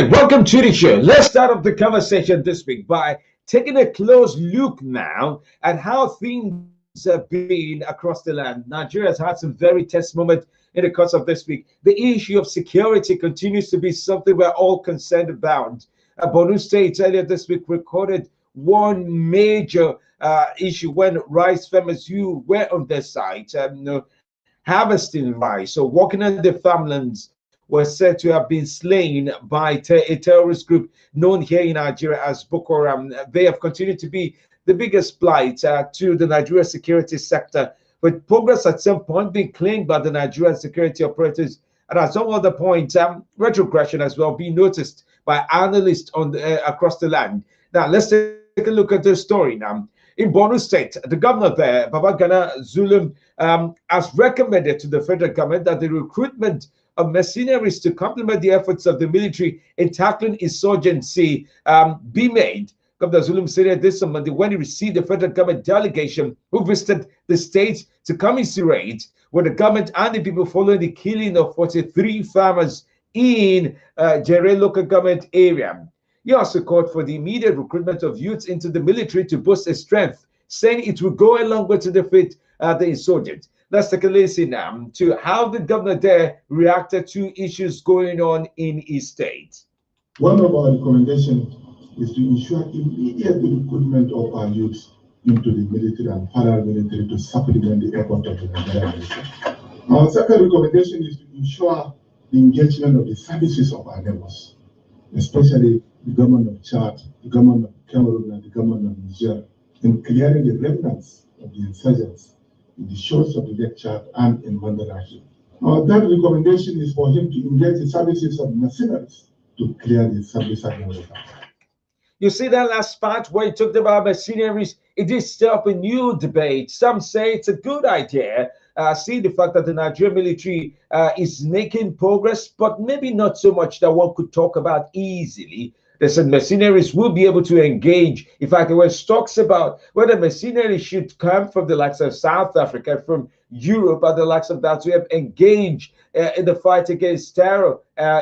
right, welcome to the show. Let's start off the conversation this week by taking a close look now at how things have been across the land. Nigeria has had some very tense moments in the course of this week. The issue of security continues to be something we're all concerned about. Borno State earlier this week recorded one major issue when rice farmers who were on their site harvesting rice, so working on the farmlands, were said to have been slain by a terrorist group known here in Nigeria as Boko Haram. They have continued to be the biggest blight to the Nigeria security sector, with progress at some point being claimed by the Nigerian security operators, and at some other point, retrogression as well being noticed by analysts on across the land. Now, let's take a look at this story now. In Borno State, the governor there, Babagana Zulum, has recommended to the federal government that the recruitment of mercenaries to complement the efforts of the military in tackling insurgency be made. Governor Zulum said this on Monday when he received the federal government delegation who visited the state to commiserate with the government and the people following the killing of 43 farmers in Jere local government area. He also called for the immediate recruitment of youths into the military to boost its strength, saying it will go a long way to defeat the insurgents. Let's take a listen now to how the governor there reacted to issues going on in his state. One of our recommendations is to ensure immediate recruitment of our youths into the military and paramilitary to supplement the effort of the Nigerian military. Our second recommendation is to ensure the engagement of the services of our neighbors, especially the government of Chad, the government of Cameroon, and the government of Niger, in clearing the remnants of the insurgents in the shores of the Lake Chad and in Mandarashi. Our third recommendation is for him to engage the services of mercenaries to clear the service agreement. You see that last part where he talked about mercenaries? It did stir up a new debate. Some say it's a good idea. See the fact that the Nigerian military is making progress, but maybe not so much that one could talk about easily. They said mercenaries will be able to engage. In fact, there was talks about whether mercenaries should come from the likes of South Africa, from Europe, and the likes of that to have engaged in the fight against terror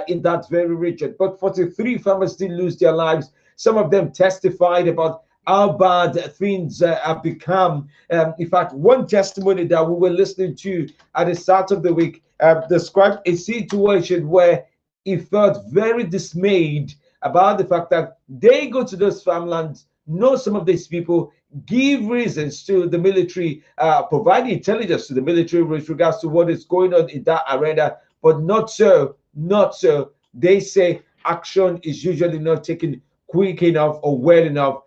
in that very region. But 43 farmers did lose their lives. Some of them testified about how bad things have become. In fact, one testimony that we were listening to at the start of the week described a situation where he felt very dismayed about the fact that they go to those farmlands, know some of these people, give reasons to the military, provide intelligence to the military with regards to what is going on in that arena, but not so. They say action is usually not taken quick enough or well enough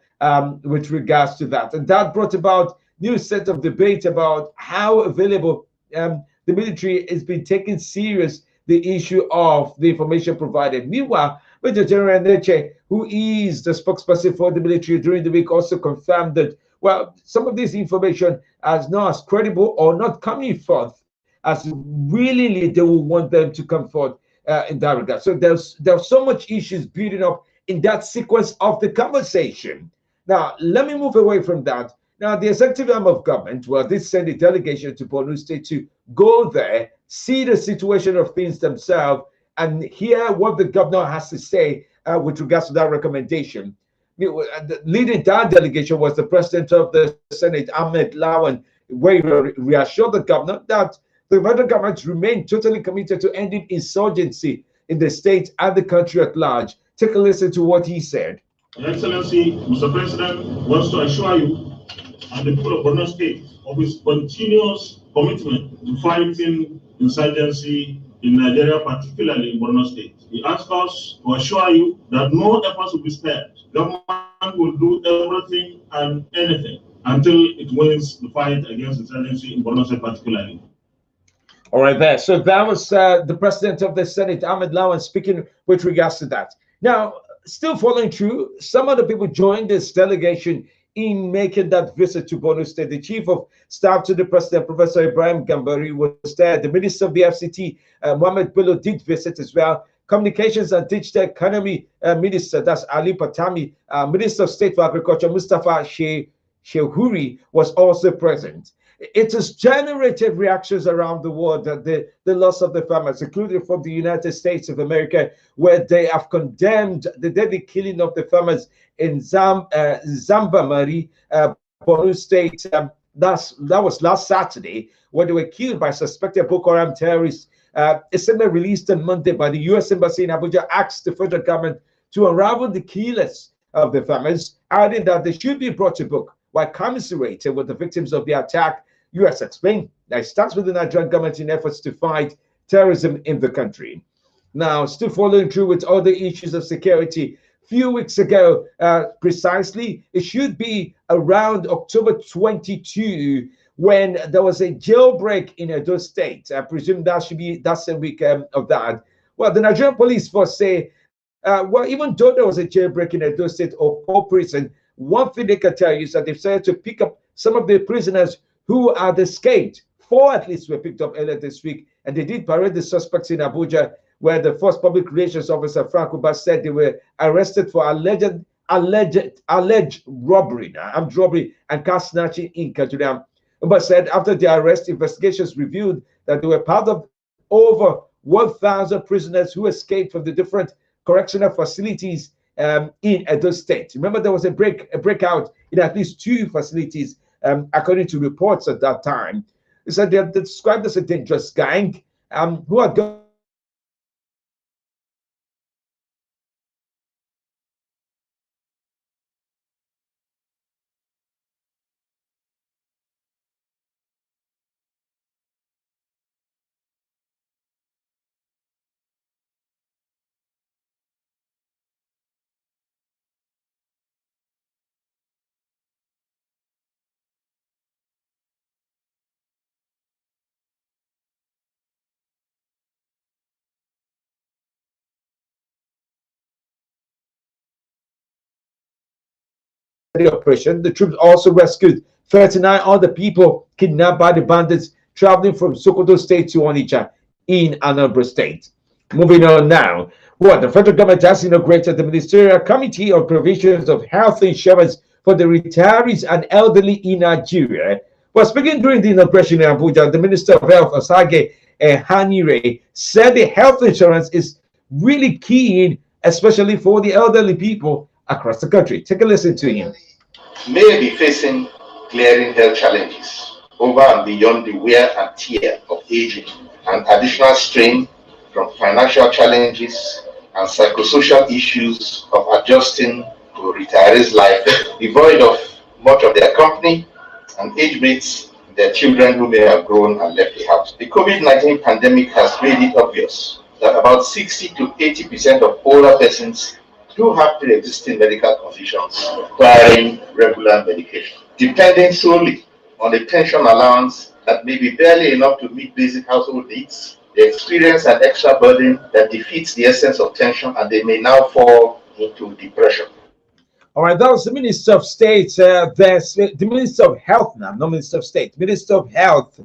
with regards to that. And that brought about new set of debate about how available the military has been taking serious the issue of the information provided. Meanwhile, Major General Neche, who is the spokesperson for the military during the week, also confirmed that, well, some of this information is not as credible or not coming forth as willingly they will want them to come forth in that regard. So there's so much issues building up in that sequence of the conversation. Now, let me move away from that. Now, the executive arm of government, well, did send a delegation to Borno State to go there, see the situation of things themselves, and hear what the governor has to say with regards to that recommendation. Leading that delegation was the president of the Senate, Ahmed Lawan, where he reassured the governor that the federal government remained totally committed to ending insurgency in the state and the country at large. Take a listen to what he said. Your Excellency, Mr. President wants to assure you and the people of Borno State of his continuous commitment to fighting insurgency in Nigeria, particularly in Borno State. He asks us to assure you that no efforts will be spared. Government will do everything and anything until it wins the fight against insurgency in Borno State particularly. All right, there. So that was the president of the Senate, Ahmed Lawan, speaking with regards to that. Now, still following through, some other people joined this delegation in making that visit to Borno State. The chief of staff to the president, Professor Ibrahim Gambari, was there. The minister of the FCT, Mohamed Bello, did visit as well. Communications and Digital Economy Minister, that's Ali Patami, Minister of State for Agriculture, Mustafa Shehuri, was also present. It has generated reactions around the world that the loss of the farmers, including from the United States of America, where they have condemned the deadly killing of the farmers in Zambamari, Borno State. That was last Saturday, when they were killed by suspected Boko Haram terrorists. A statement released on Monday by the U.S. Embassy in Abuja asked the federal government to unravel the killers of the farmers, adding that they should be brought to book while commiserating with the victims of the attack. U.S. explained that it starts with the Nigerian government in efforts to fight terrorism in the country. Now, still following through with other issues of security, few weeks ago, precisely, it should be around October 22, when there was a jailbreak in Edo State. I presume that should be that's a week of that. Well, the Nigerian police force say, well, even though there was a jailbreak in Edo State or Port prison, one thing they can tell you is that they've started to pick up some of the prisoners who had escaped. 4 at least were picked up earlier this week, and they did parade the suspects in Abuja, where the first public relations officer, Frank Uba, said they were arrested for alleged robbery, armed robbery and car snatching in Kaduna. Uba said after the arrest, investigations revealed that they were part of over 1,000 prisoners who escaped from the different correctional facilities in Edo State. Remember, there was a breakout in at least 2 facilities, according to reports at that time. They said they're described as a dangerous gang who had gone the operation. The troops also rescued 39 other people kidnapped by the bandits traveling from Sokoto State to Onitsha in Anambra State. Moving on now. Well, the federal government has inaugurated the Ministerial Committee on Provisions of Health Insurance for the Retirees and Elderly in Nigeria. Well, speaking during the inauguration in Abuja, the Minister of Health, Osage Hanire, said the health insurance is really key, especially for the elderly people across the country. Take a listen to him. May be facing glaring health challenges over and beyond the wear and tear of aging and additional strain from financial challenges and psychosocial issues of adjusting to retirees' life, devoid of much of their company and age mates, their children who may have grown and left the house. The COVID-19 pandemic has made it obvious that about 60 to 80% of older persons do have pre-existing medical conditions requiring regular medication. Depending solely on the pension allowance that may be barely enough to meet basic household needs, they experience an extra burden that defeats the essence of tension, and they may now fall into depression. All right, that was the Minister of State. There's the Minister of Health now, not Minister of State. Minister of Health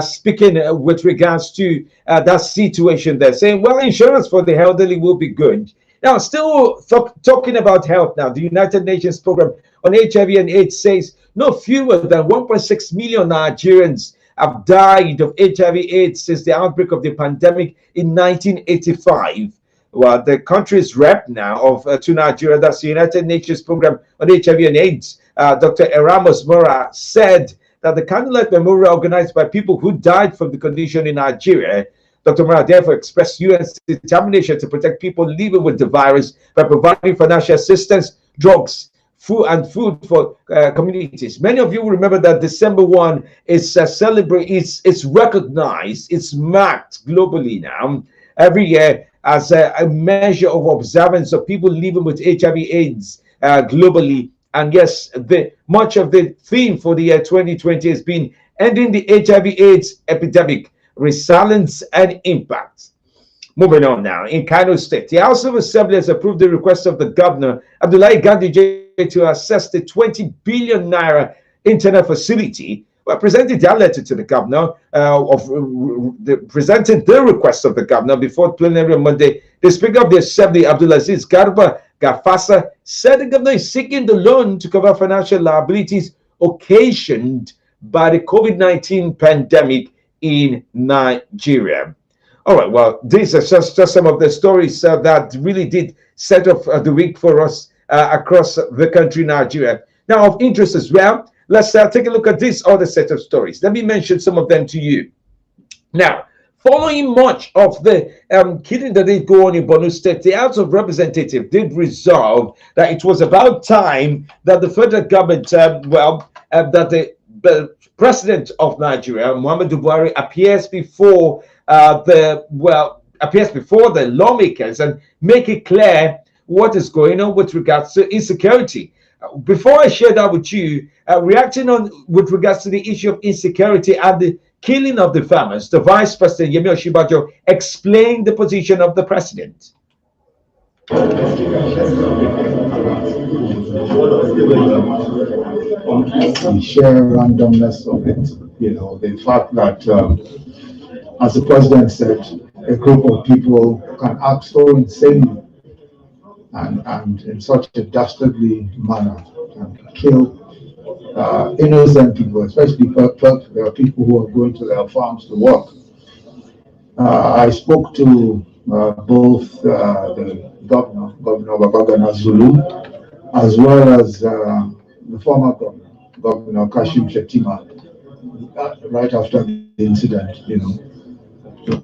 speaking with regards to that situation there, saying, well, insurance for the elderly will be good. Now, still talking about health now, the United Nations program on HIV and AIDS says no fewer than 1.6 million Nigerians have died of HIV/AIDS since the outbreak of the pandemic in 1985. Well, the country's rep now to Nigeria, that's the United Nations program on HIV and AIDS, Dr. Erasmus Mora, said that the candlelight memorial organized by people who died from the condition in Nigeria. Dr. Mora therefore expressed UN's determination to protect people living with the virus by providing financial assistance, drugs, food for communities. Many of you will remember that December 1 is celebrated, it's recognized, it's marked globally now every year as a measure of observance of people living with HIV/AIDS globally. And yes, much of the theme for the year 2020 has been ending the HIV/AIDS epidemic, resilience and impact. Moving on now, in Kano State, the House of Assembly has approved the request of the governor, Abdullahi Ganduje, to assess the 20 billion naira internet facility. Well, presenting that letter to the governor, presenting the request of the governor before plenary on Monday, the Speaker of the Assembly, Abdulaziz Garba Gafasa, said the governor is seeking the loan to cover financial liabilities occasioned by the COVID-19 pandemic in Nigeria. All right, well, these are just some of the stories that really did set off the week for us across the country, Nigeria. Now, of interest as well, let's take a look at this other set of stories. Let me mention some of them to you. Now, following much of the killing that did go on in Borno State, the House of Representatives did resolve that it was about time that the federal government, that the president of Nigeria, Muhammadu Buhari, appears before the lawmakers and make it clear what is going on with regards to insecurity. Before I share that with you, reacting on with regards to the issue of insecurity and the killing of the farmers, the Vice President Yemi Osinbajo explained the position of the president. The sheer randomness of it, the fact that, as the president said, a group of people can act so insanely and in such a dastardly manner and kill innocent people, especially there are people who are going to their farms to work. I spoke to both the Governor Babagana Zulu, as well as the former Governor Kashim Shettima, right after the incident, to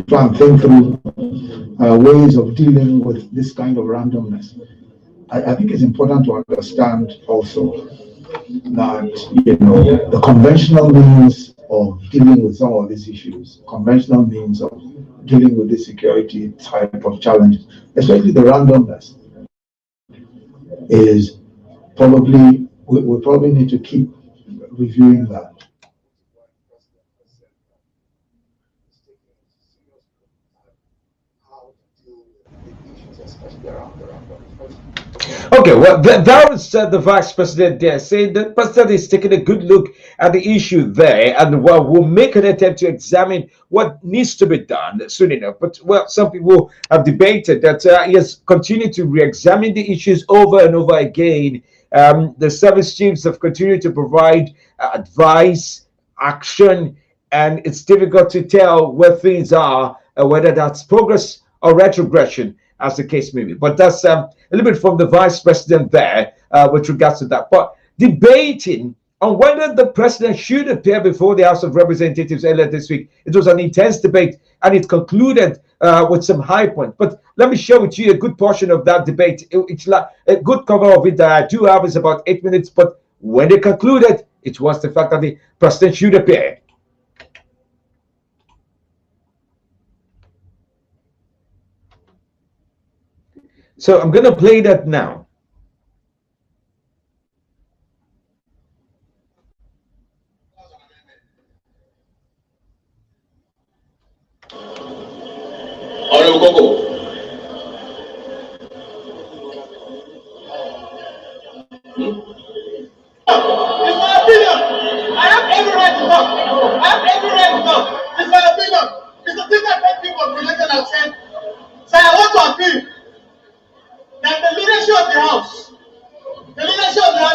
try and think through ways of dealing with this kind of randomness. I think it's important to understand also that, the conventional means of dealing with some of these issues, conventional means of dealing with this security type of challenges, especially the randomness, is probably, we probably need to keep reviewing that. Okay, well, that was the Vice President there saying the President is taking a good look at the issue there, and we'll make an attempt to examine what needs to be done soon enough. But, well, some people have debated that he has continued to re-examine the issues over and over again. The service chiefs have continued to provide advice, action, and it's difficult to tell where things are, whether that's progress or retrogression, as the case may be. But that's a little bit from the Vice President there with regards to that. But debating on whether the president should appear before the House of Representatives earlier this week, it was an intense debate, and it concluded with some high points. But let me share with you a good portion of that debate. It's like a good cover of it that I do have is about 8 minutes. But when they concluded, it was the fact that the president should appear. So I'm going to play that now. Honorable Koko. It's my opinion. I have every right to talk. I have every right to talk. It's my opinion. It's the thing that many people related have said. So I want to appeal that the leadership of the House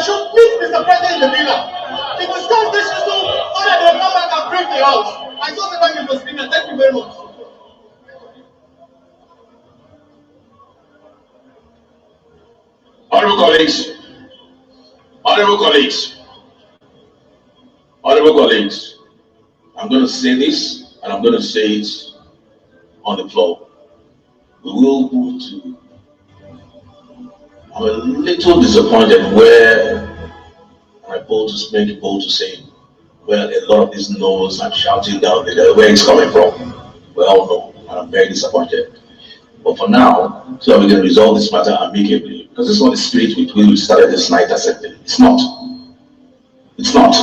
should meet Mr. President in the villa to discuss this issue so that they will come back and brief the House. I just thank you, Mr. Speaker. Thank you very much. Honorable colleagues, I'm going to say this, and I'm going to say it on the floor. We will move to. I'm a little disappointed where my bold to say, well, a lot of these no's and shouting down there, where it's coming from. We all know, and I'm very disappointed. But for now, so we can resolve this matter amicably, because this is not the spirit with which we started this night assembly. It's not. It's not.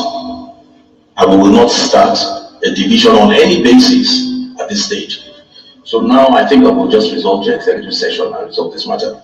And we will not start a division on any basis at this stage. So now I think I will just resolve to executive session and resolve this matter.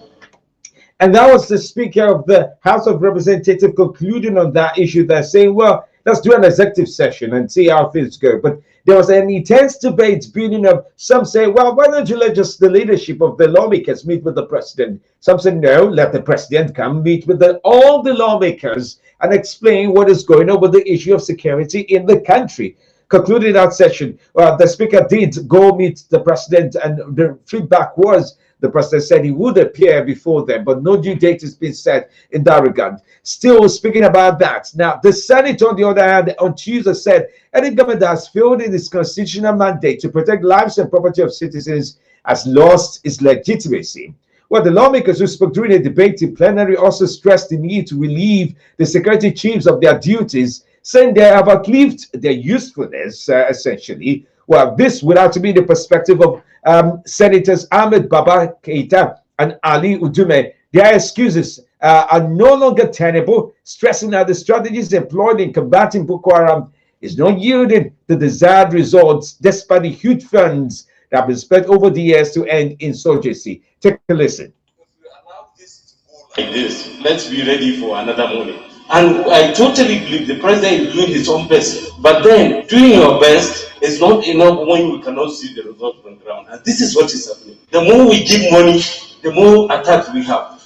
And that was the Speaker of the House of Representatives concluding on that issue. They're saying, well, let's do an executive session and see how things go. But there was an intense debate building up. Some say, well, why don't you let just the leadership of the lawmakers meet with the president? Some say, no, let the president come meet with all the lawmakers and explain what is going on with the issue of security in the country. Concluding that session, the speaker did go meet the president, and the feedback was the president said he would appear before them, but no due date has been set in that regard. Still speaking about that, now the Senate, on the other hand, on Tuesday said any government that has failed in its constitutional mandate to protect lives and property of citizens has lost its legitimacy. Well, the lawmakers who spoke during a debate in plenary also stressed the need to relieve the security chiefs of their duties, saying they have outlived their usefulness, essentially. Well, this would have to be the perspective of Senators Ahmed Baba Keita and Ali Udume. Their excuses are no longer tenable, stressing that the strategies employed in combating Boko Haram is not yielding the desired results, despite the huge funds that have been spent over the years to end insurgency. Take a listen. If we allow this to go like this, let's be ready for another morning. And I totally believe the president is doing his own best. But then, doing your best is not enough when we cannot see the result on the ground. And this is what is happening. The more we give money, the more attacks we have.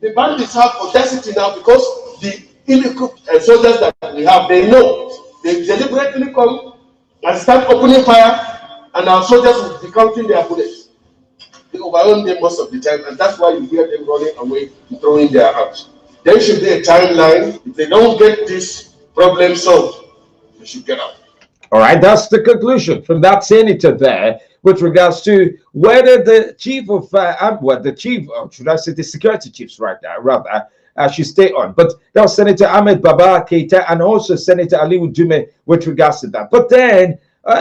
The bandits have audacity now because the ill-equipped soldiers that we have, they know. They deliberately come and start opening fire, and our soldiers will be counting their bullets. They overwhelm them most of the time, and that's why you hear them running away and throwing their arms. There should be a timeline. If they don't get this problem solved, they should get out. All right, that's the conclusion from that senator there with regards to whether the chief of the chief, or should I say the security chiefs right now, rather, should stay on. But that was Senator Ahmed Baba Keita and also Senator Ali Udume with regards to that. But then,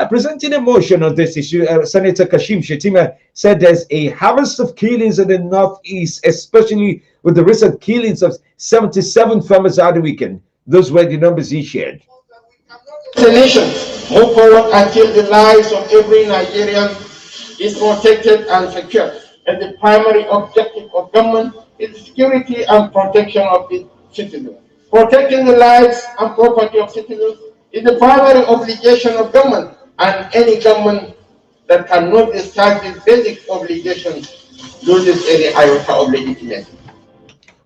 presenting a motion on this issue, Senator Kashim Shettima said there's a harvest of killings in the Northeast, especially with the recent killings of 77 farmers out the weekend. Those were the numbers he shared. The nation move forward until the lives of every Nigerian is protected and secure. And the primary objective of government is security and protection of its citizens. Protecting the lives and property of citizens is the primary obligation of government, and any government that cannot discharge these basic obligations loses any iota of legitimacy.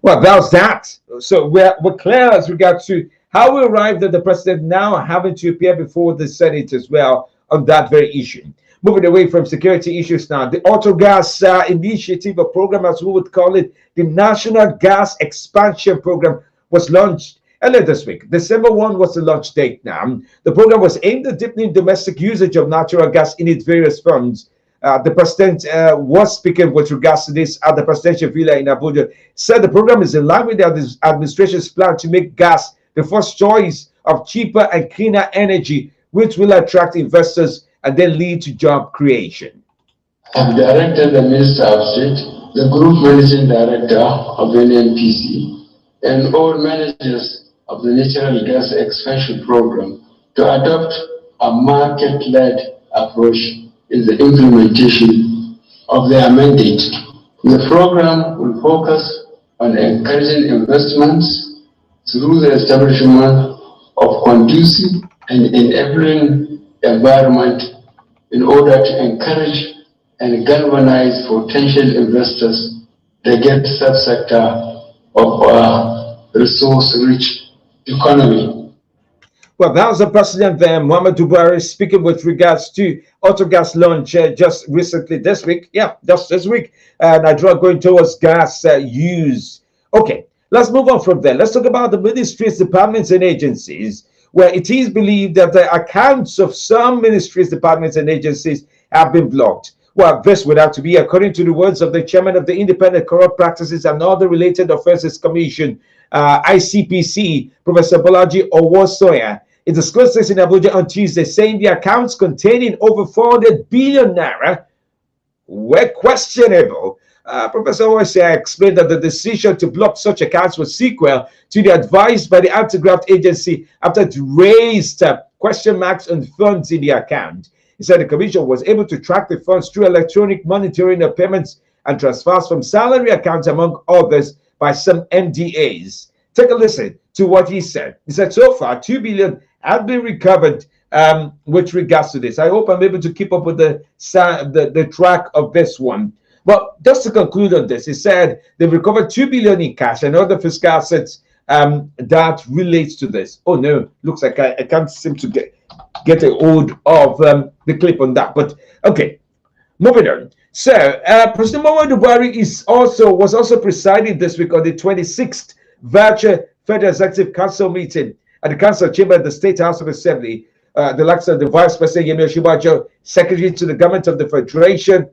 Well, that was that. So we're clear as regards to how we arrived at the president now having to appear before the Senate as well on that very issue. Moving away from security issues now, the Auto Gas Initiative, a program as we would call it, the National Gas Expansion Program, was launched earlier this week. December 1 was the launch date now. The program was aimed at deepening domestic usage of natural gas in its various forms. The president was speaking with regards to this at the presidential villa in Abuja. Said the program is in line with the administration's plan to make gas the first choice of cheaper and cleaner energy, which will attract investors and then lead to job creation. I've directed the Minister of State, the Group Managing Director of NNPC, and all managers of the Natural Gas Expansion Program to adopt a market-led approach in the implementation of their mandate. The program will focus on encouraging investments through the establishment of conducive and enabling environment in order to encourage and galvanize potential investors to get subsector of a resource-rich economy. Well, that was the president there, Muhammadu Buhari, speaking with regards to Autogas launch just recently this week. Yeah, just this week. Nigeria going towards gas use. Okay, let's move on from there. Let's talk about the ministries, departments, and agencies, where it is believed that the accounts of some ministries, departments, and agencies have been blocked. Well, this would have to be according to the words of the chairman of the Independent Corrupt Practices and Other Related Offences Commission, ICPC, Professor Bolaji Owosoya. He disclosed this in Abuja on Tuesday, saying the accounts containing over 400 billion naira were questionable. Professor Owosoya explained that the decision to block such accounts was sequel to the advice by the anti-graft agency after it raised question marks on funds in the account. He said the commission was able to track the funds through electronic monitoring of payments and transfers from salary accounts, among others, by some MDAs. Take a listen to what he said. He said, so far, 2 billion have been recovered with regards to this. I hope I'm able to keep up with the track of this one. Well, just to conclude on this, he said they've recovered 2 billion in cash and other fiscal assets that relates to this. Oh no, looks like I can't seem to get a hold of the clip on that. But okay, moving on. So, President Muhammadu Buhari was also presiding this week on the 26th virtual Federal Executive Council meeting at the Council Chamber of the State House of Assembly. The likes of the Vice President Yemi Oshibajo, Secretary to the Government of the Federation,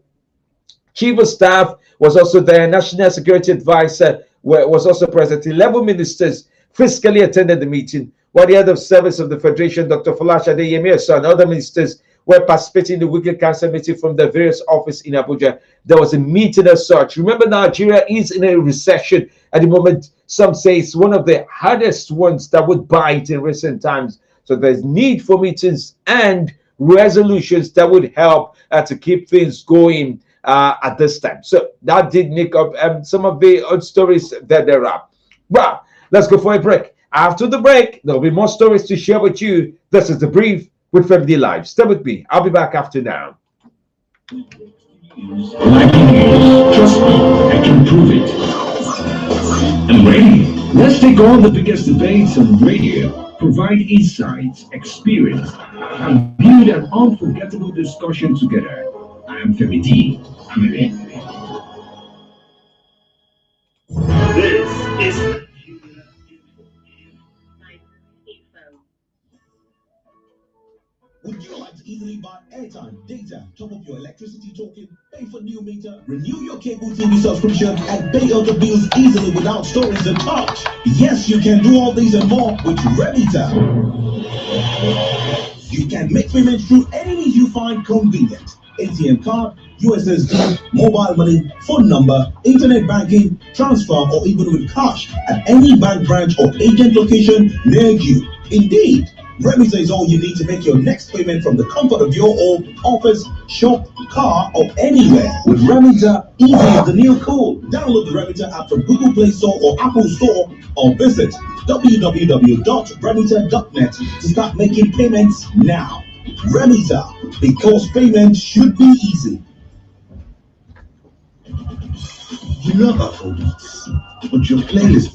Chief of Staff was also there. National Security Advisor was also present. 11 ministers physically attended the meeting, while the head of service of the Federation, Dr. Folashade Yemiso, and other ministers were participating in the weekly council meeting from the various offices in Abuja. There was a meeting as such. Remember, Nigeria is in a recession at the moment. Some say it's one of the hardest ones that would bite in recent times. So there's need for meetings and resolutions that would help to keep things going at this time. So that did make up some of the odd stories that there are. Well, let's go for a break. After the break, there'll be more stories to share with you. This is The Brief with FemiDlive. Stay with me. I'll be back after now. Liking news, trust me, I can prove it. I'm ready. Let's take on the biggest debates on radio, provide insights, experience, and build an unforgettable discussion together. I am FemiD. I'm ready. This is Would you like to easily buy airtime, data, top up your electricity token, pay for new meter, renew your cable TV subscription, and pay other bills easily without storage and touch? Yes, you can do all these and more with Remita. You can make payments through any means you find convenient. ATM card, USSD, mobile money, phone number, internet banking, transfer, or even with cash at any bank branch or agent location near you. Indeed, Remita is all you need to make your next payment from the comfort of your home, office, shop, car, or anywhere. With Remita, easy is the new cool. Download the Remita app from Google Play Store or Apple Store, or visit www.remita.net to start making payments now. Remita, because payment should be easy. You love Afrobeats, but your playlist.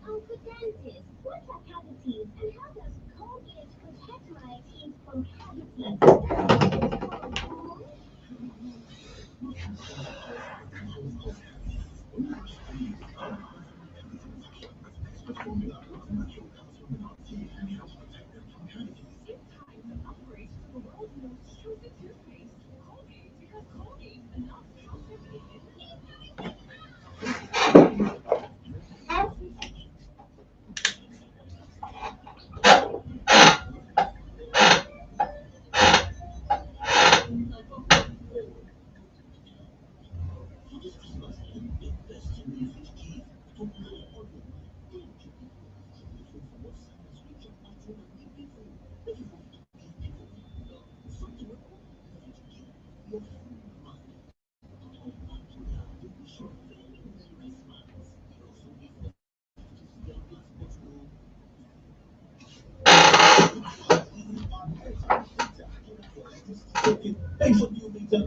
Uncle Dentist, what are cavities and how does Colgate protect my teeth from cavities?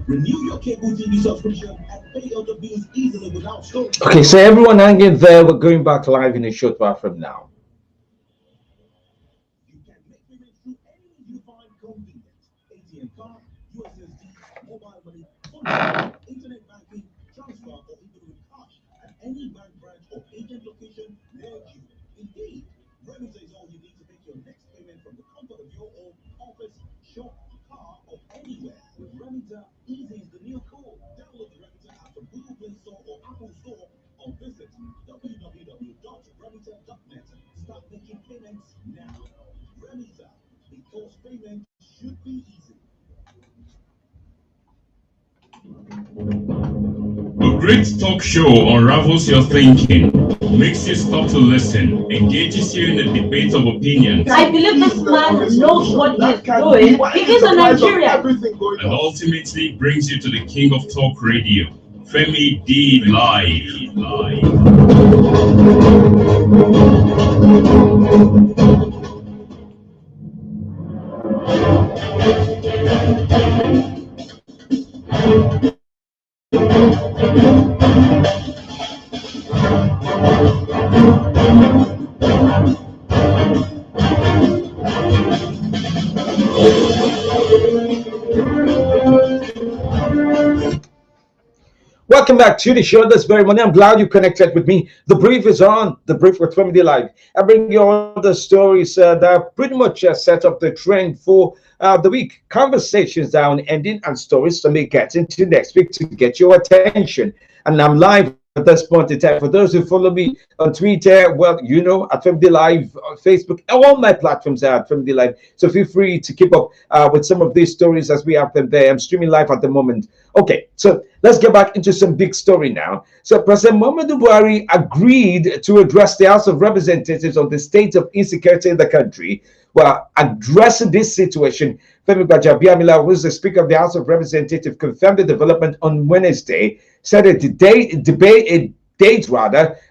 Renew your cable TV subscription and pay other bills easily without storage. Okay, so everyone hang in there. We're going back live in a short while from now. You can make payments through any you find convenient. ATM card, USSD, mobile money, phone number, internet banking, transfer, or even with cash at any bank branch or agent location near you. Indeed, Remita is all you need to make your next payment from the comfort of your home, office, shop, car, or anywhere. With Remita, easy is the new cool. Download the Remita app from Google Play Store or Apple Store or visit www.remita.net. Start making payments now. Remita, because payment should be easy. A great talk show unravels your thinking, makes you stop to listen, engages you in a debate of opinions. I believe this man knows what he's doing. He is a Nigerian. And ultimately brings you to the king of talk radio, FemiDlive. Welcome back to the show this very morning. I'm glad you connected with me. The brief is on. The brief with FemiDlive. I bring you all the stories that pretty much set up the trend for the week. Conversations that are ending and stories to make get into next week to get your attention. And I'm live at this point in time. For those who follow me on Twitter, well, you know, at FemiDlive, Facebook, all my platforms are at FemiDlive. So feel free to keep up with some of these stories as we have them there. I'm streaming live at the moment. Okay, so let's get back into some big story now. So President Muhammadu Buhari agreed to address the House of Representatives on the state of insecurity in the country. Well, addressing this situation, Femi Gbajabiamila, who is the Speaker of the House of Representatives, confirmed the development on Wednesday, said a date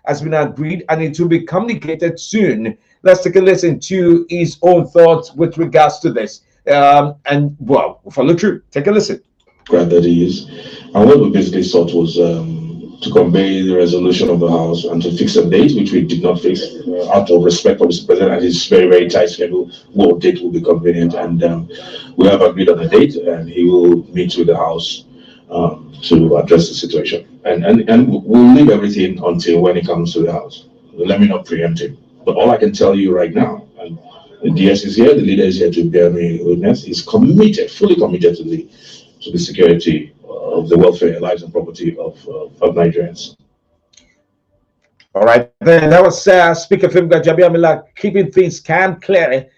has been agreed and it will be communicated soon. Let's take a listen to his own thoughts with regards to this. And well, we'll follow through. Take a listen. That is, and what we basically sought was to convey the resolution of the House and to fix a date, which we did not fix out of respect for Mr. President and his very, very tight schedule. What date will be convenient, and we have agreed on a date, and he will meet with the House to address the situation, and we'll leave everything until when it comes to the House. Let me not preempt him, but all I can tell you right now, and the DS is here, the leader is here to bear me witness. He's committed, fully committed to the security of the welfare, lives, and property of Nigerians. All right, then that was Speaker Femi Gbajabiamila keeping things calm, clear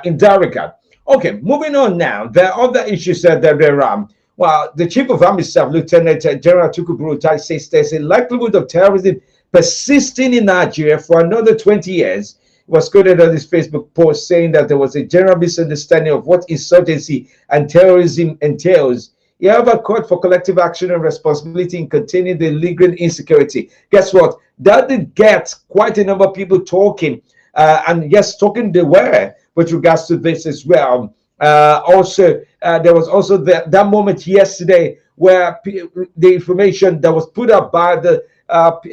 in that regard. Okay, moving on now. There are other issues that there are. Well, the Chief of Army Staff, Lieutenant General Tukur Buratai, says there's a likelihood of terrorism persisting in Nigeria for another 20 years. He was quoted on his Facebook post saying that there was a general misunderstanding of what insurgency and terrorism entails. He however called for collective action and responsibility in containing the lingering insecurity. Guess what? That did get quite a number of people talking, and yes, talking they were with regards to this as well. Also, there was also that moment yesterday where the information that was put up by the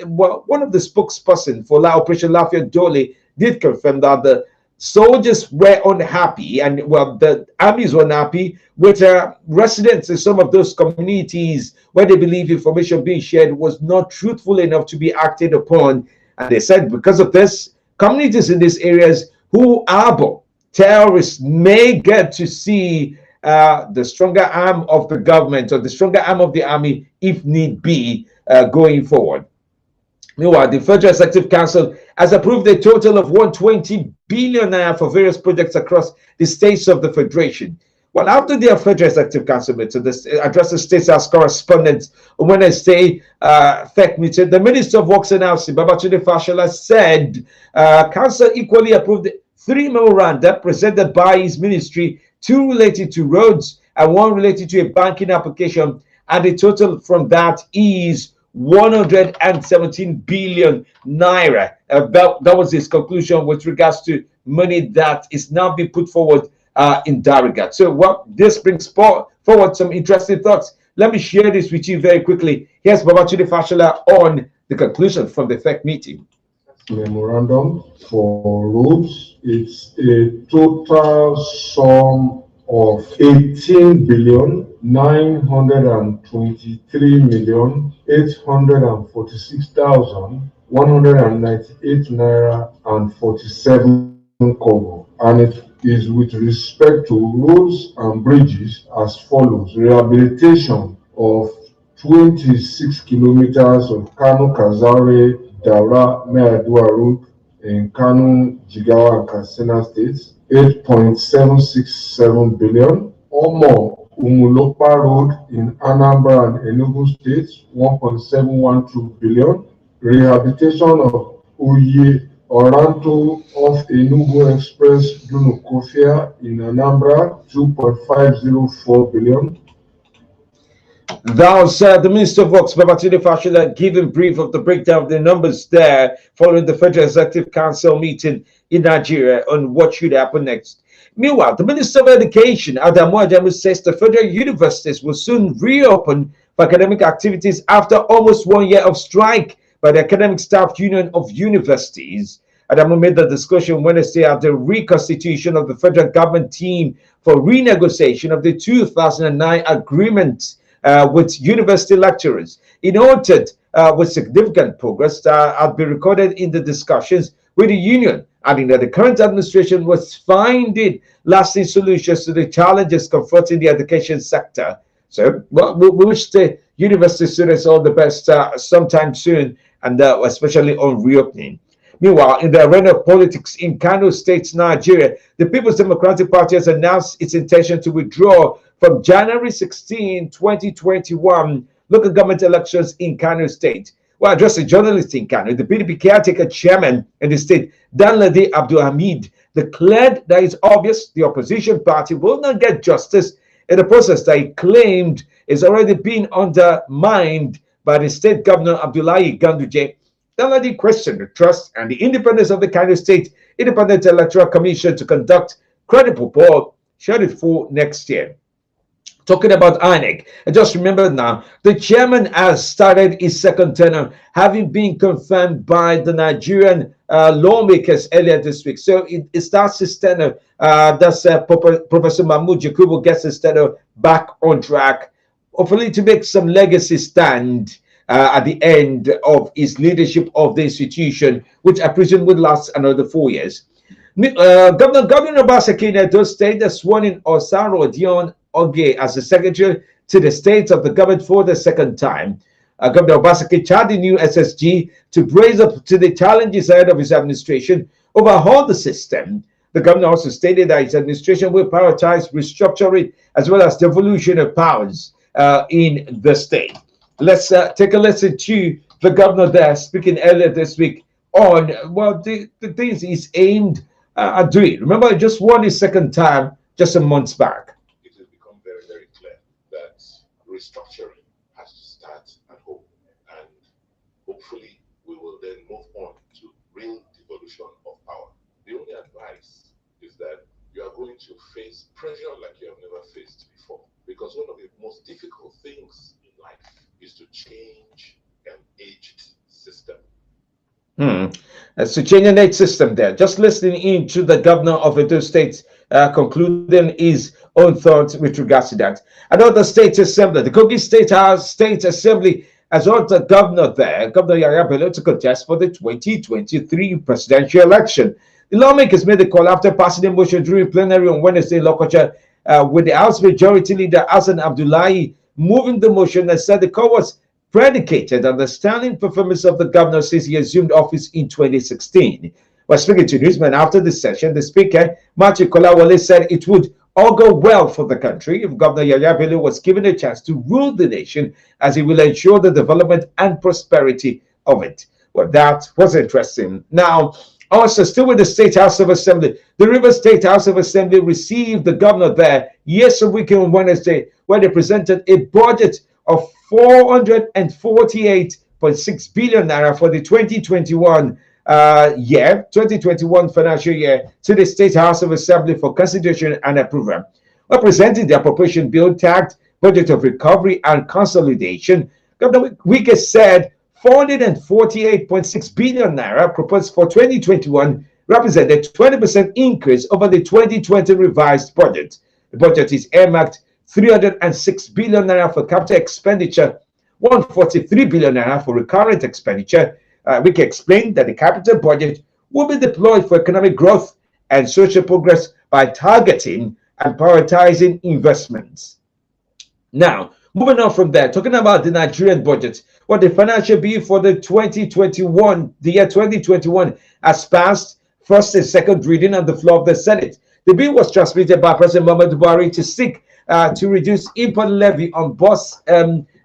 one of the spokesperson for Operation Lafayette Dole did confirm that the soldiers were unhappy, and well, the armies were unhappy with residents in some of those communities where they believe information being shared was not truthful enough to be acted upon. And they said because of this, communities in these areas who harbor terrorists may get to see the stronger arm of the government or the stronger arm of the army if need be going forward. Meanwhile, the Federal Executive Council has approved a total of 120 billion naira for various projects across the states of the Federation. Well, after the Federal Executive Council meeting, the Address the States House correspondent on Wednesday, FEC meeting, the Minister of Works and Housing, Babatunde Fashola, said Council equally approved 3 memoranda presented by his ministry, 2 related to roads and 1 related to a banking application, and the total from that is 117 billion naira. That was his conclusion with regards to money that is now being put forward in that regard. So what this brings forward some interesting thoughts. Let me share this with you very quickly. Here's Babatunde Fashola on the conclusion from the FEC meeting. Memorandum for roads, it's a total sum of 18 billion 923,846,198 naira and 47 kobo, and it is with respect to roads and bridges as follows: rehabilitation of 26 kilometers of Kano Kazare Daura Meadua Road in Kano, Jigawa, and Katsina states, 8.767 billion. Or more, Umulopa Road in Anambra and Enugu states, 1.712 billion. Rehabilitation of Uye Oranto of Enugu Express Dunukofia in Anambra, 2.504 billion. That was the Minister of Works, Babatunde Fashola, giving brief of the breakdown of the numbers there following the Federal Executive Council meeting in Nigeria on what should happen next. Meanwhile, the Minister of Education, Adamu Adamu, says the federal universities will soon reopen for academic activities after almost 1 year of strike by the Academic Staff Union of Universities. Adamu made the discussion Wednesday at the reconstitution of the federal government team for renegotiation of the 2009 agreement with university lecturers. He noted with significant progress had been recorded in the discussions with the union, adding that the current administration was finding lasting solutions to the challenges confronting the education sector. So we wish the university students all the best sometime soon, and especially on reopening. Meanwhile, in the arena of politics in Kano State, Nigeria, the People's Democratic Party has announced its intention to withdraw from January 16, 2021 local government elections in Kano State. While addressing journalists in Kano, the PDP caretaker chairman in the state, Danladi Abdul Hamid, declared that it's obvious the opposition party will not get justice in the process that he claimed is already being undermined by the state governor Abdullahi Ganduje. Danladi questioned the trust and the independence of the Kano State Independent Electoral Commission to conduct credible poll scheduled for next year. Talking about INEC, I just remember now, the chairman has started his second term, having been confirmed by the Nigerian lawmakers earlier this week. So it starts his tenure. Professor Mahmoud Yakubu gets his tenure back on track, hopefully to make some legacy stand at the end of his leadership of the institution, which I presume would last another 4 years. Governor Obaseki in Edo State has sworn in Osaro Dion Oge as the secretary to the state of the government for the second time. Governor Obaseki charged the new SSG to brace up to the challenges ahead of his administration, overhaul the system. The governor also stated that his administration will prioritize restructuring as well as devolution of powers in the state. Let's take a listen to the governor there speaking earlier this week on the things he's aimed at doing. Remember, he just won his second time just a month back. It has become very, very clear that restructuring has to start at home, and hopefully we will then move on to real devolution of power. The only advice is that you are going to face pressure like you have never faced before, because one of the most difficult things in life is to change an aged system. So change an age system there. Just listening in to the governor of Edo State concluding his own thoughts with regards to that. Another state assembly, the Kogi State Assembly, has urged the governor there, Governor Yaya Bello, to contest for the 2023 presidential election. The lawmakers made the call after passing a motion during plenary on Wednesday in Lokoja, with the House Majority Leader Hassan Abdullahi moving the motion and said the call was predicated on the standing performance of the governor since he assumed office in 2016. While speaking to newsmen after the session, the Speaker, Machi Kolawole, said it would all go well for the country if Governor Yaya Bello was given a chance to rule the nation, as he will ensure the development and prosperity of it. Well, that was interesting. Now, also, still with the State House of Assembly, the Rivers State House of Assembly received the governor there yesterday on Wednesday, where they presented a budget of 448.6 billion naira for the 2021 financial year to the State House of Assembly for consideration and approval. While presenting the appropriation bill tagged Budget of Recovery and Consolidation, Governor Wike said 448.6 billion naira proposed for 2021 represented 20% increase over the 2020 revised budget. The budget is earmarked 306 billion naira for capital expenditure, 143 billion naira for recurrent expenditure. Wike explained that the capital budget will be deployed for economic growth and social progress by targeting and prioritizing investments. Now, moving on from there, talking about the Nigerian budget, what the financial bill for the year 2021 has passed first and second reading on the floor of the Senate. The bill was transmitted by President Muhammadu Buhari to seek to reduce import levy on bus,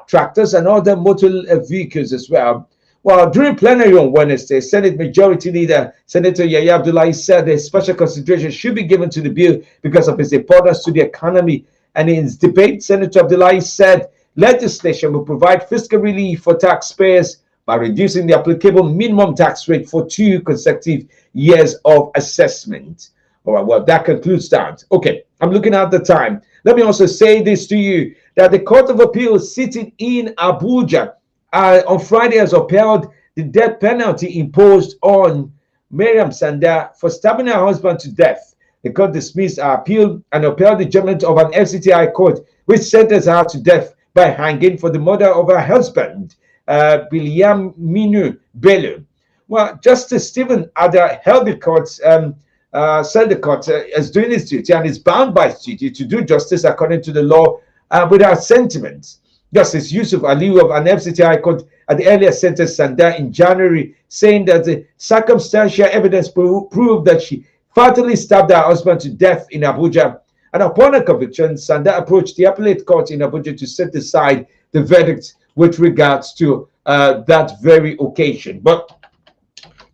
tractors, and other motor vehicles as well. Well, during plenary on Wednesday, Senate Majority Leader Senator Yaya Abdullahi said a special consideration should be given to the bill because of its importance to the economy. And in his debate, Senator Abdullahi said legislation will provide fiscal relief for taxpayers by reducing the applicable minimum tax rate for 2 consecutive years of assessment. All right, well, that concludes that. Okay, I'm looking at the time. Let me also say this to you, that the Court of Appeal sitting in Abuja on Friday has upheld the death penalty imposed on Miriam Sanda for stabbing her husband to death. The court dismissed her appeal and upheld the judgment of an FCTI court, which sentenced her to death by hanging for the murder of her husband, Biliam Minu Bello. Well, Justice Stephen Ada held the court, said the court is doing its duty and is bound by its duty to do justice according to the law without sentiments. Justice Yusuf Aliyu of an FCTI court at the earlier sentenced Sanda in January, saying that the circumstantial evidence proved that she fatally stabbed her husband to death in Abuja. And upon her conviction, Sanda approached the appellate court in Abuja to set aside the verdict with regards to that very occasion. But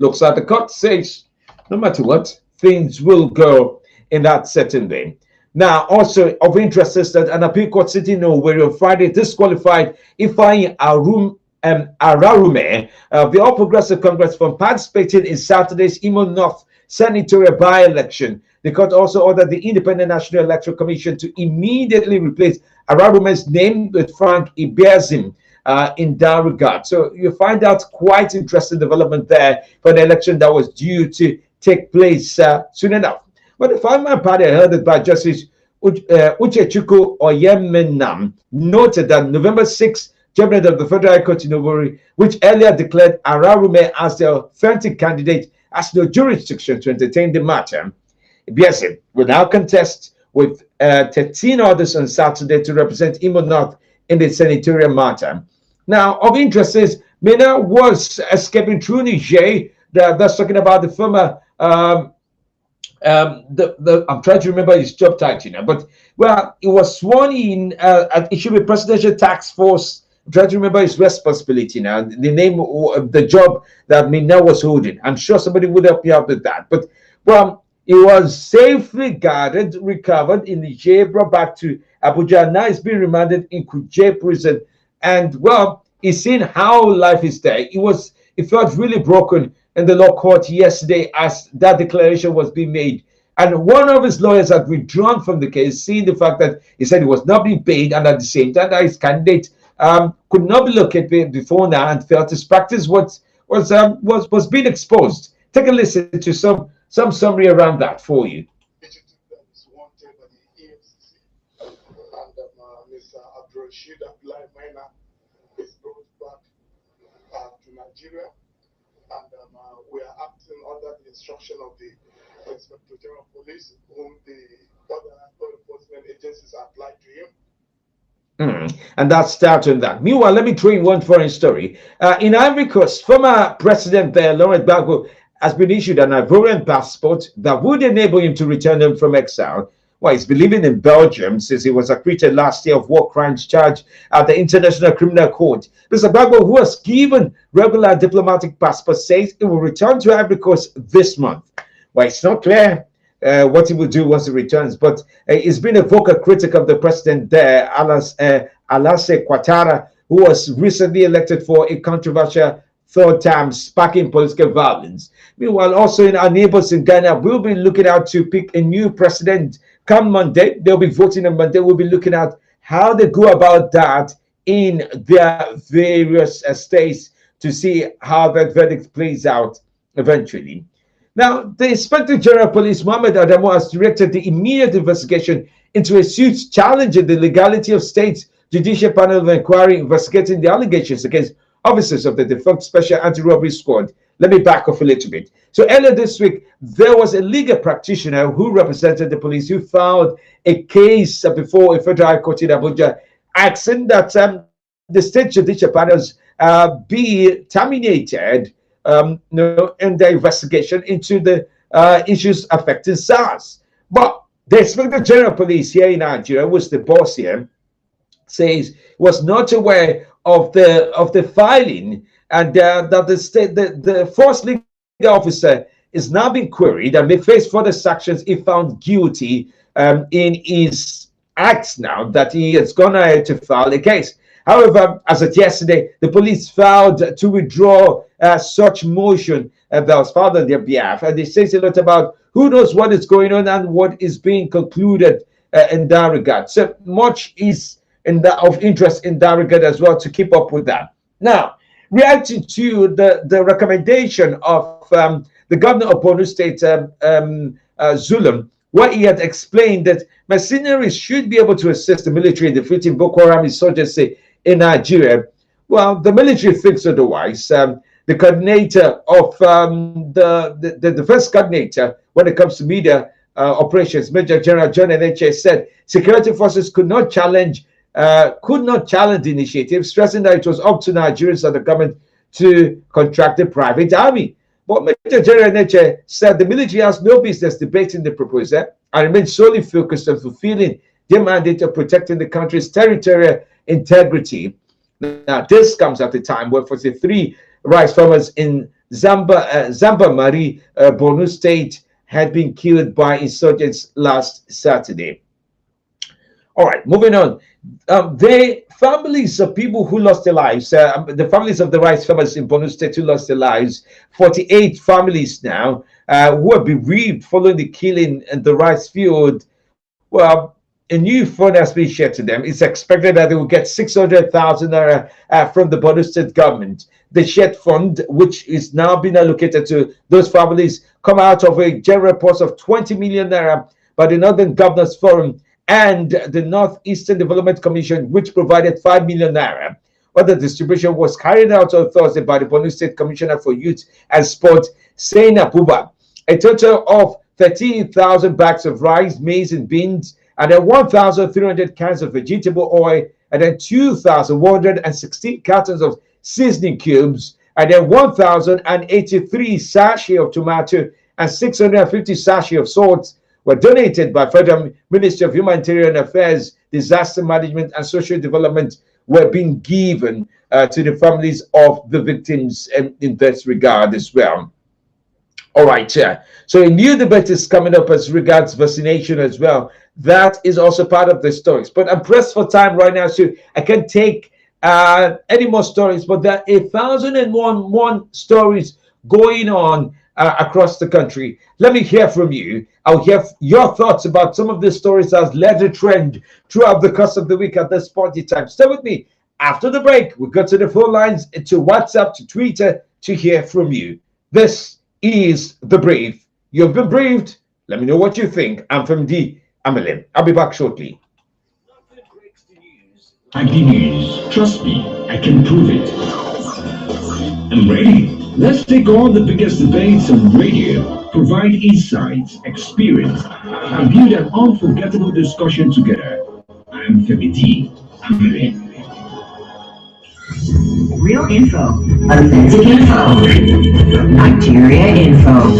looks like the court says, no matter what, things will go in that certain vein. Now, also of interest is that an appeal court sitting in Owerri on Friday disqualified Ifeanyi Ararume of the All Progressive Congress from participating in Saturday's Imo North senatorial by-election. The court also ordered the Independent National Electoral Commission to immediately replace Ararume's name with Frank Ibiazim in that regard. So you find out quite interesting development there for the election that was due to take place soon enough. But the five-man party headed by Justice Uchechukwu Oyemenam noted that November 6th, Judgment of the Federal Court in Owerri, which earlier declared Ararume as the authentic candidate, has no jurisdiction to entertain the matter. Ibiazim will now contest with 13 others on Saturday to represent Imo North in the senatorial matter. Now, of interest is, Mena was escaping through Niger. That's talking about the former I'm trying to remember his job title now, but well, he was sworn in. It should be Presidential Task Force. I'm trying to remember his responsibility now, the name of the job that Mina was holding. I'm sure somebody would help you out with that. But well, he was safely guarded, recovered in Niger, brought back to Abuja. Now he's being remanded in Kuje prison, and well, he's seen how life is there. He felt really broken in the law court yesterday as that declaration was being made. And one of his lawyers had withdrawn from the case, seeing the fact that he said he was not being paid, and at the same time that his candidate could not be located before now, and felt his practice was being exposed. Take a listen to some summary around that for you. Mr. Abdul Rashid Abdullahi Maina is brought back Nigeria, and we are acting under the instruction of the Inspector General of Police, whom the other law enforcement agencies applied to him. And that's that on that. Meanwhile, let me throw in one foreign story. In Ivory Coast, former President there, Laurent Gbagbo, has been issued an Ivorian passport that would enable him to return home from exile. Well, he's been living in Belgium since he was acquitted last year of war crimes charged at the International Criminal Court. Mr. Gbagbo, who was given regular diplomatic passport, says he will return to Ivory Coast this month. Well, it's not clear what he will do once he returns, but he's been a vocal critic of the president there, Alassane Ouattara, who was recently elected for a controversial third time, sparking political violence. Meanwhile, also in our neighbors in Ghana, we'll be looking out to pick a new president come Monday. They'll be voting on Monday. We'll be looking at how they go about that in their various states to see how that verdict plays out eventually. Now, the Inspector General of Police, Mohammed Adamu, has directed the immediate investigation into a suit challenging the legality of state judicial panel of inquiry investigating the allegations against officers of the defunct Special Anti-Robbery Squad. Let me back off a little bit. So earlier this week, there was a legal practitioner who represented the police who filed a case before a federal high court in Abuja, asking that the state judicial panels be terminated in the investigation into the issues affecting SARS. But the Inspector General of Police here in Nigeria, was the boss here, says was not aware of the filing, and that the first legal officer is now being queried and may face further sanctions if found guilty in his acts now that he has gone ahead to file a case. However, as of yesterday, the police filed to withdraw such motion that was filed on their behalf, and it says a lot about who knows what is going on and what is being concluded in that regard. So much is of interest in that regard as well, to keep up with that. Now, reacting to the recommendation of the governor of Borno State, Zulum, where he had explained that mercenaries should be able to assist the military in defeating Boko Haram insurgency in Nigeria. Well, the military thinks otherwise. The coordinator of the defense coordinator when it comes to media operations, Major General John Enenche, said security forces could not challenge the initiative, stressing that it was up to Nigerians and the government to contract a private army. But Major General Enenche said the military has no business debating the proposal and remains solely focused on fulfilling their mandate of protecting the country's territorial integrity. Now, this comes at a time where 43 rice farmers in Zamba Mari, Borno State, had been killed by insurgents last Saturday. All right, moving on. The families of people who lost their lives, the families of the rice farmers in Borno State who lost their lives, 48 families now, who are bereaved following the killing in the rice field. Well, a new fund has been shared to them. It's expected that they will get 600,000 naira from the Borno State government. The shared fund, which is now being allocated to those families, come out of a general purse of 20 million naira by the Northern Governors Forum and the Northeastern Development Commission, which provided 5 million naira. Other distribution was carried out on Thursday by the Borno State Commissioner for Youth and Sport, Saina Buba. A total of 13,000 bags of rice, maize, and beans, and then 1,300 cans of vegetable oil, and then 2,116 cartons of seasoning cubes, and then 1,083 sachets of tomato and 650 sachets of salt were donated by Federal Ministry of Humanitarian Affairs, Disaster Management and Social Development, were being given to the families of the victims in this regard as well. All right, so a new debate is coming up as regards vaccination as well. That is also part of the stories. But I'm pressed for time right now, so I can't take any more stories. But there are 1,001 stories going on across the country. Let me hear from you. I'll hear your thoughts about some of the stories that has led a trend throughout the course of the week at this point in time. Stay with me. After the break, we'll go to the phone lines, to WhatsApp, to Twitter to hear from you. This is The Brief. You've been briefed. Let me know what you think. I'm from D. Amelin. I'll be back shortly. Agri news. Trust me, I can prove it. I'm ready. Let's take on the biggest debates on radio, provide insights, experience, and build an unforgettable discussion together. I'm FemiD. I'm ready. Real info, authentic info, Nigeria info.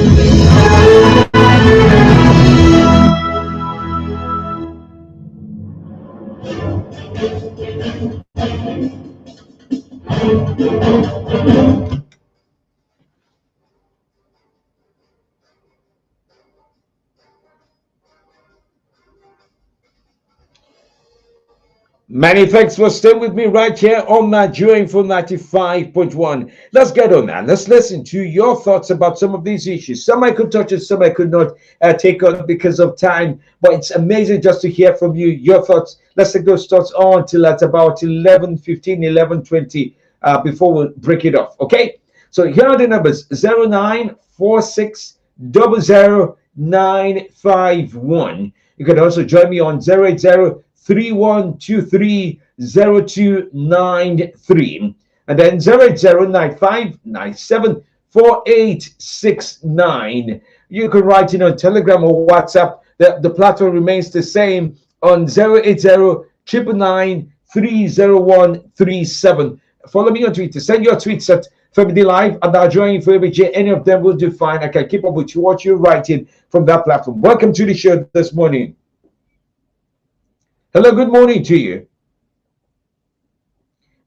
Many thanks for staying with me right here on Nigeria Info 95.1. Let's get on now. Let's listen to your thoughts about some of these issues. Some I could touch and some I could not take on because of time. But it's amazing just to hear from you, your thoughts. Let's take those thoughts on till at about 11:15, 11:20 before we break it off. Okay? So here are the numbers: 0946000951. You can also join me on 08031230293 and then 08095974869. You can write in on Telegram or WhatsApp. The platform remains the same on 08099930137. Follow me on Twitter. Send your tweets at FemiDlive and Nigerian Info ABJ. Any of them will do fine. I can keep up with what you're writing from that platform. Welcome to the show this morning. Hello, good morning to you.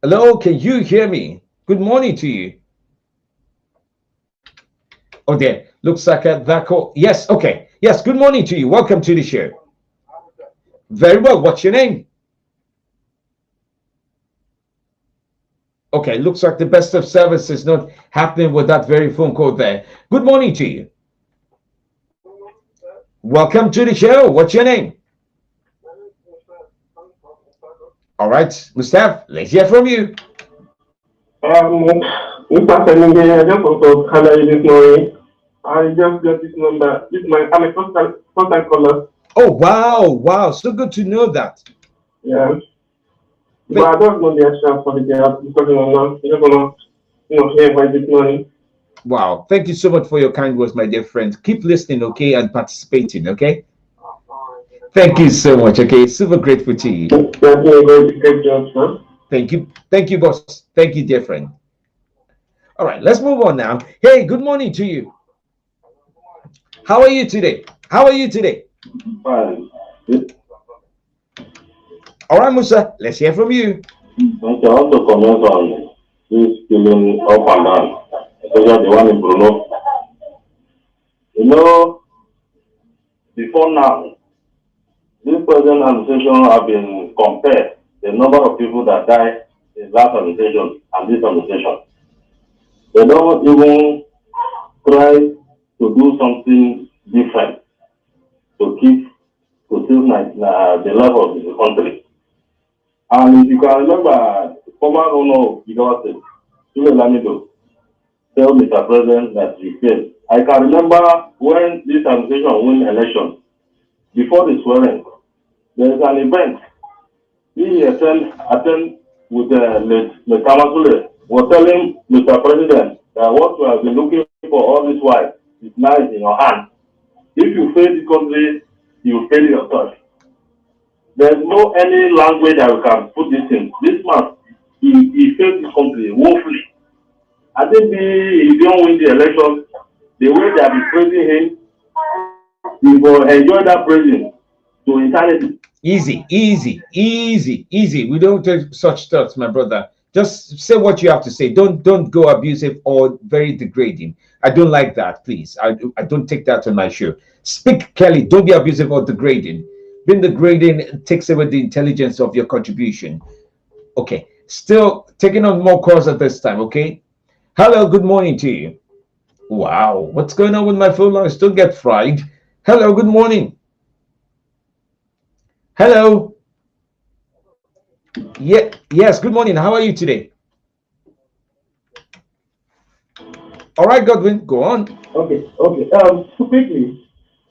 Hello, can you hear me? Good morning to you. Oh, there. Looks like that call. Yes, okay. Yes, good morning to you. Welcome to the show. Very well. What's your name? Okay, looks like the best of service is not happening with that very phone call there. Good morning to you. Welcome to the show. What's your name? All right, Mustafa, let's hear from you. Mr. Senenge, I just want to hello you this morning. I just got this number. I'm a first-time caller. Oh, wow. So good to know that. Yeah. But I don't know the actual quality of discussion or not. You don't know, hear about this morning. Wow. Thank you so much for your kind words, my dear friend. Keep listening, okay, and participating, okay? Thank you so much. Okay, super grateful to you. Great job, sir. Thank you, boss. Thank you, dear friend. All right, let's move on now. Hey, good morning to you. How are you today? Fine. All right, Musa, let's hear from you. I want to comment on this killing up and down, especially the one in Bruno. Before now, this present administration have been compared the number of people that died in that administration and this administration. They don't even try to do something different to save the life of the country. And if you can remember, former owner of Jigawa State, Sule Lamido, tell Mr. President that he failed. I can remember when this administration won election, before the swearing, there is an event. He attend with the Kamasule, was telling Mr. President that what we have been looking for all this while is now in your hand. If you fail this country, you fail yourself. There's no any language that we can put this in. This man, he failed this country woefully. I think if he don't win the election, the way they have been praising him, he will enjoy that praising to eternity. Easy. We don't take such thoughts, my brother. Just say what you have to say. Don't go abusive or very degrading. I don't like that, please. I don't take that on my show. Speak clearly. Don't be abusive or degrading. Being degrading takes away the intelligence of your contribution. Okay. Still taking on more calls at this time, okay? Hello, good morning to you. Wow, what's going on with my phone line? Still get fried. Hello, good morning. Hello. Yes, good morning. How are you today? All right, Godwin, go on. Okay. So quickly,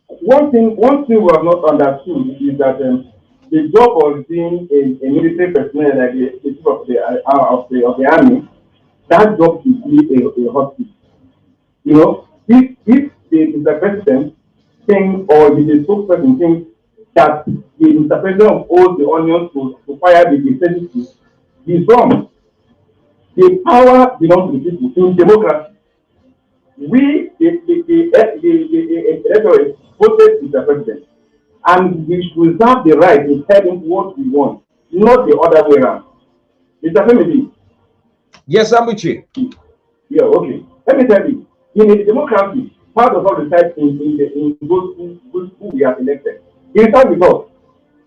one thing we have not understood is that the job of being a military personnel, like the chief of the army, that job should be a hot seat. You know, if the Mr. President thinks or the spokesperson thinks that the Mr. President owes the onions to fire the senators, he's wrong. The power belongs to the people. In democracy, we, the electorate, voted Mr. President, and we should reserve the right to tell him what we want, not the other way around. Mr. Femidi. Yes, I'm with you. Yeah, okay. Let me tell you, in a democracy, part of all the time in those who we have elected, it starts with us.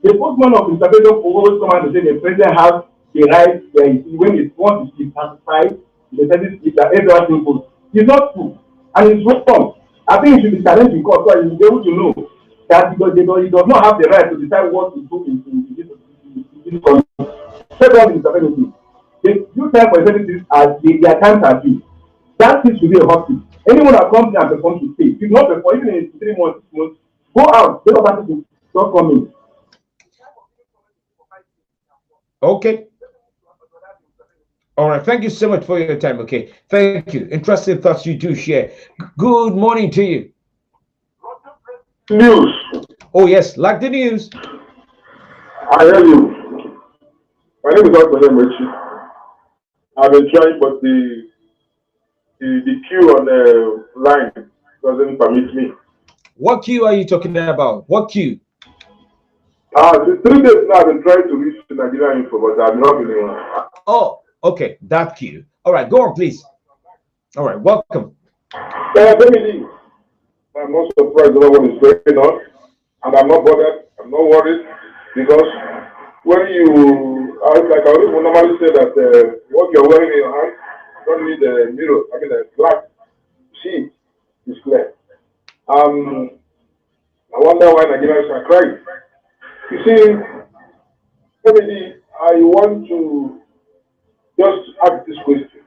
The postman of Mr. President always come out to say the president has the right when he wants to be satisfied, the service is that everyone simple. It's not true, and it's wrong. I think it should be challenged in court so he will be able to know that because he does not have the right to decide what to do in this country. Second, Mr. President, the due time for services as their times are due. That seems to be a hot seat. Anyone that comes in and performs to stay. If not perform, even in 3 months, 6 months, go out. They don't have to don't come in. Okay. All right. Thank you so much for your time. Okay. Thank you. Interesting thoughts you do share. Good morning to you. News. Oh, yes. Like the news. I hear you. My name is Dr. Mechi. I've been trying, but the queue on the line doesn't permit me. What queue are you talking about? What queue? The 3 days now I've been trying to reach the Nigerian info, but I've not been able. Oh, okay, that queue. All right, go on, please. All right, welcome. FemiDlive. I'm not surprised about what is going on, and I'm not bothered. I'm not worried because when you, like I would normally say that what you're wearing in your hand, you don't need a mirror. I mean, a glass sheet is clear. I wonder why Nigerians are crying. You see, FemiDlive, I want to just ask this question.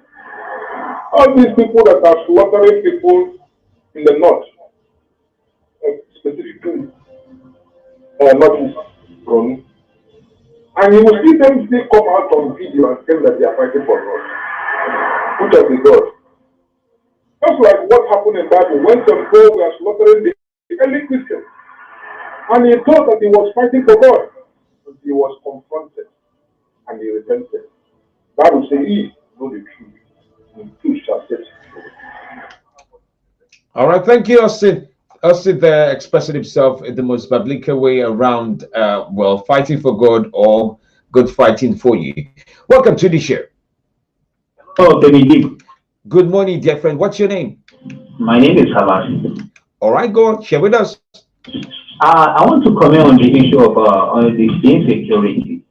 All these people that are slaughtering people in the north, specifically northeast, and you will see them still come out on video and tell that they are fighting for God. Which of the God? Just like what happened in Bible when some people were slaughtering the early Christians. And he thought that he was fighting for God. But he was confronted and he repented. Bible says, "He know the truth, and the truth shall set you free." All right, thank you, Austin. Austin there expressing himself in the most biblical way around, well, fighting for God or God fighting for you. Welcome to the show. Oh, FemiDlive. Good morning, dear friend. What's your name? My name is Havasi. All right, go on, share with us. I want to comment on the issue of the insecurity.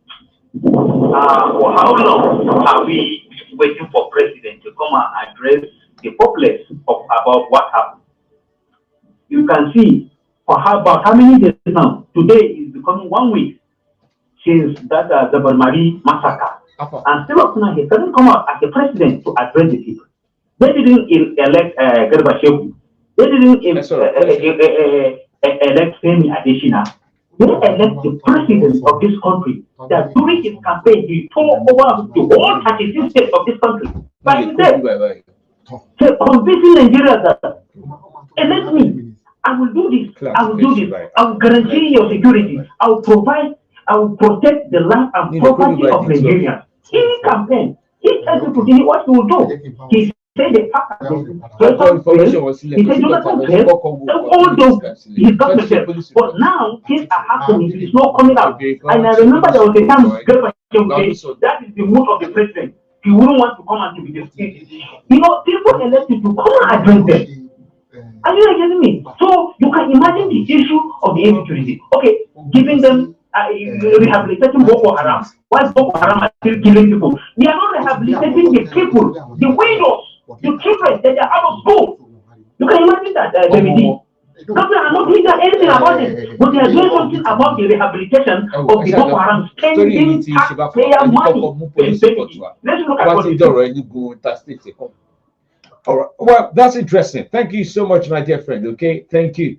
For how long are we waiting for president to come and address the populace about what happened? You can see for about how many days now? Today is becoming 1 week since that Zabal Mari massacre. And still up now, he doesn't come out as the president to address the people. They didn't elect Gorbachev. They didn't elect Femi Adesina. They elect the president of this country that during his campaign he tore over the whole 36 states of this country. But he said, convincing Nigeria that elect me, I will do this, I will do this, I will guarantee your security, I will provide, I will protect the land and property of Nigeria. In campaign, he said to Putin what he will do. He said the fact that he said Jonathan failed, all those he got to fail. But now things are happening, he's not coming out. And I remember there was a time that is the mood of the president. He wouldn't want to come and to be disputed. You know, people elected to come and address them. Are you getting me? So you can imagine the issue of the insecurity. Okay, giving them rehabilitating Boko Haram. Why Boko Haram are still killing people? We are not rehabilitating the people, the widows, the children that are out of school. You can imagine that, FemiDlive. Government are not doing anything about it, but they are doing something about the rehabilitation of the Boko Haram, spending taxpayer money. Let's look at what it is. All right. Well, that's interesting. Thank you so much, my dear friend. Okay, thank you.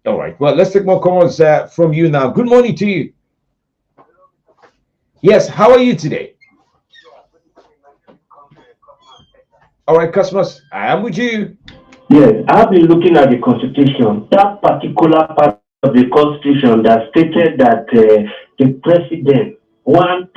All right. Well, let's take more comments from you now. Good morning to you. Yes. How are you today? All right, Cosmos, I am with you. Yes, I've been looking at the Constitution, that particular part of the Constitution that stated that the president, one